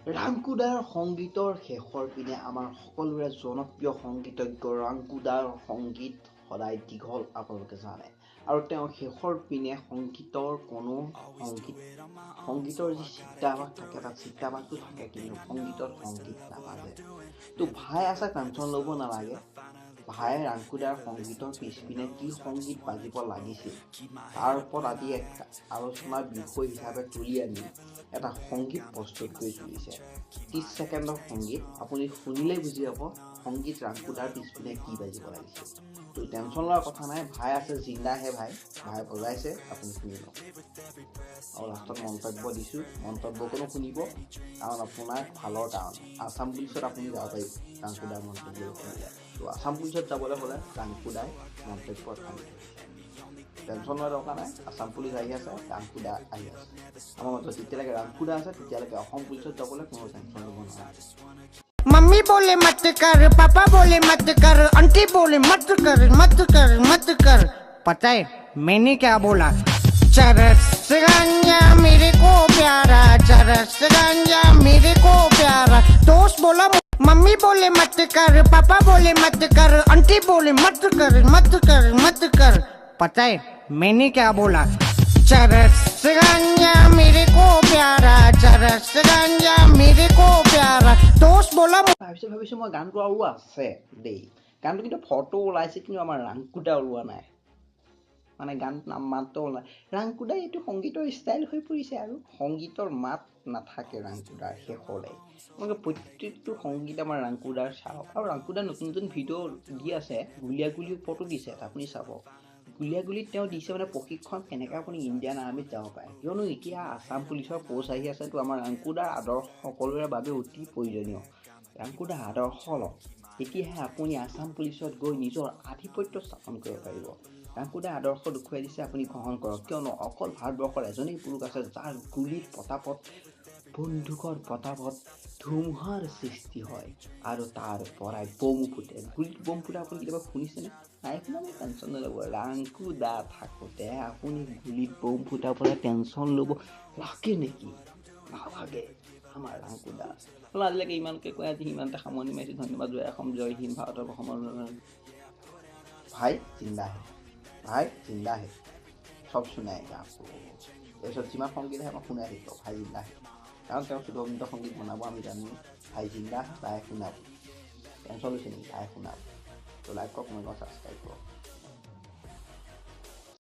ৰাংকুদাৰ সংগীতৰ শেষৰ পিনে আমাৰ সকলোৰে জনপ্ৰিয় সংগীতজ্ঞ ৰাংকুদাৰ সংগীত সদায় দীঘল আপোনালোকে জানে আৰু তেওঁ শেষৰ পিনে সংগীতৰ কোনো সংগীতৰ যি চিত্তাভাগ থাকে তাত চিত্তাভাগটো থাকে কিন্তু সংগীতত সংগীত নাবাজে তো ভাই আছে টেনশ্যন ল'ব নালাগে ভাই ৰাংকুদাৰ সংগীতৰ পিছপিনে কি সংগীত বাজিব লাগিছিল তাৰ ওপৰত আজি এক আলোচনাৰ বিষয় হিচাপে তুলি আনি এটা সংগীত প্ৰস্তুত কৰি তুলিছে 30 ছেকেণ্ডৰ সংগীত আপুনি শুনিলেই বুজি পাব সংগীত ৰাংকুদাৰ পিছপিনে কি বাজিব লাগিছিল তো টেনশ্যন লোৱাৰ কথা নাই ভাই আছে জিন্দা হে ভাই বজাইছে আপুনি শুনি লওক আৰু লাষ্টত মন্তব্য দিছোঁ মন্তব্যকনো শুনিব কাৰণ আপোনাৰ ভালৰ কাৰণে আছাম পুলিচত আপুনি যাব পাৰিব ৰাংকুদাৰ মন্তব্য শুনিলে তো আছাম পুলিচত যাবলৈ হ'লে ৰাংকুদাই মন্তব্য টেনশ্যন লোৱাৰ দৰকাৰ নাই আছাম পুলিচ আহি আছে ৰাংকুদা আহি আছে আমাৰ মাজত যেতিয়ালৈকে ৰাংকুদা আছে তেতিয়ালৈকে অসম পুলিচত যাবলৈ কোনো টেনশ্যন ল'ব নালাগে मम्मी बोले मत कर पापा बोले मत कर आंटी बोले मत कर पता है मैंने क्या बोला चरस गंजा मेरे को प्यारा चरस गंजा मेरे को प्यारा दोस्त बोला मम्मी बोले मत कर पापा बोले मत कर आंटी बोले मत कर पता है मैंने क्या बोला चरस गंजा मेरे को प्यारा चरस गंजा मेरे को प्यारा दोस्त बोला ভাবিছোঁ মই গানটো আৰু আছে দেই গানটো কিন্তু ফটো ওলাইছে কিন্তু আমাৰ ৰাংকুদা ওলোৱা নাই মানে গান মাতটো ওলাই ৰাংকুদা এইটো সংগীতৰ ষ্টাইল হৈ পৰিছে আৰু সংগীতৰ মাত নাথাকে ৰাংকুদাৰ শেষলৈ আপোনালোকে প্ৰত্যেকটো সংগীত আমাৰ ৰাংকুদাৰ চাওক আৰু ৰাংকুদাৰ নতুন ভিডিঅ' দি আছে গুলীয়াগুলিৰ ওপৰতো দিছে আপুনি চাব গুলীয়াগুলিত তেওঁ দিছে মানে প্ৰশিক্ষণ কেনেকৈ আপুনি ইণ্ডিয়ান আৰ্মিত যাব পাৰে কিয়নো এতিয়া আছাম পুলিচৰ প'ষ্ট আহি আছে তো আমাৰ ৰাংকুদাৰ আদৰ্শ সকলোৰে বাবে অতি প্ৰয়োজনীয় ৰাংকুদাৰ আদৰ্শ লওক তেতিয়াহে আপুনি আছাম পুলিচত গৈ নিজৰ আধিপত্য স্থাপন কৰিব পাৰিব ৰাংকুদাৰ আদৰ্শ দেখুৱাই দিছে আপুনি গ্ৰহণ কৰক কিয়নো অকল ভাৰতবৰ্ষৰ এজনেই পুৰুষ আছে যাৰ গুলিৰ পতাপত বন্দুকৰ পতাপত ধুমুহাৰ সৃষ্টি হয় আৰু তাৰ পৰাই বম ফুটে গুলিত বম ফুটা আপুনি কেতিয়াবা শুনিছেনে নাই শুনা মই টেনশ্যন নল'ব ৰাংকুদা থাকোঁতে আপুনি গুলিত বম ফুটাবলৈ টেনশ্যন ল'ব লাগে নেকি নালাগে আমাৰ ৰাংকুদা আজিলৈকে ইমানকৈ কৈ আজি ইমানতে সামৰণি মাৰিছোঁ ধন্যবাদ জয় অসম জয় হিন্দ ভাৰতৰ অসমৰ ভাই জিন্দা হে সব শুনাएगा आपको এইসব যিমান সংগীত আহে মই শুনাই থাকিব ভাই জিন্দা হে কাৰণ তেওঁ 14 মিনিটৰ সংগীত বনাব আমি জানো ভাই জিন্দা লাহে শুনাব টেনশ্যন লৈছে নেকি লাহে শুনাব তো লাইক কৰক মই ছাবস্ক্ৰাইব কৰক